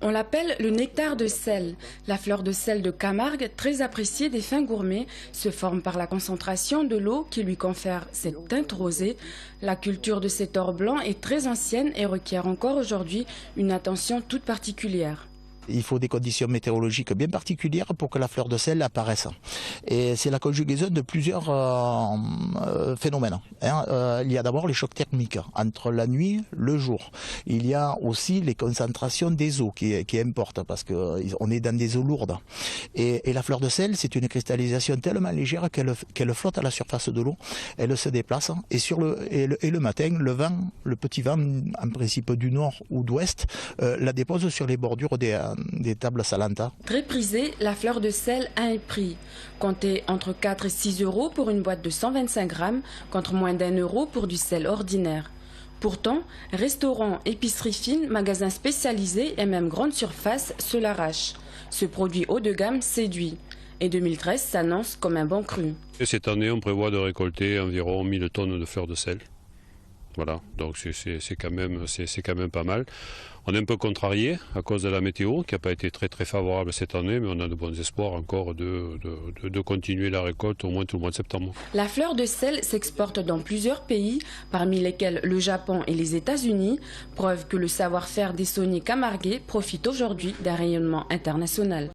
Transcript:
On l'appelle le nectar de sel. La fleur de sel de Camargue, très appréciée des fins gourmets, se forme par la concentration de l'eau qui lui confère cette teinte rosée. La culture de cet or blanc est très ancienne et requiert encore aujourd'hui une attention toute particulière. Il faut des conditions météorologiques bien particulières pour que la fleur de sel apparaisse. Et c'est la conjugaison de plusieurs phénomènes. Il y a d'abord les chocs thermiques entre la nuit et le jour. Il y a aussi les concentrations des eaux qui importent parce qu'on est dans des eaux lourdes. Et la fleur de sel, c'est une cristallisation tellement légère qu'elle flotte à la surface de l'eau. Elle se déplace et le matin, le petit vent, en principe du nord ou d'ouest, la dépose sur les bordures des tables salantes. Très prisée, la fleur de sel a un prix. Comptez entre 4 et 6 euros pour une boîte de 125 grammes, contre moins d'1 € pour du sel ordinaire. Pourtant, restaurants, épiceries fines, magasins spécialisés et même grandes surfaces se l'arrachent. Ce produit haut de gamme séduit. Et 2013 s'annonce comme un bon cru. Et cette année, on prévoit de récolter environ 1000 tonnes de fleurs de sel. Voilà, donc c'est quand même pas mal. On est un peu contrarié à cause de la météo qui n'a pas été très favorable cette année, mais on a de bons espoirs encore de continuer la récolte au moins tout le mois de septembre. La fleur de sel s'exporte dans plusieurs pays, parmi lesquels le Japon et les États-Unis, preuve que le savoir-faire des sauniers camarguais profite aujourd'hui d'un rayonnement international.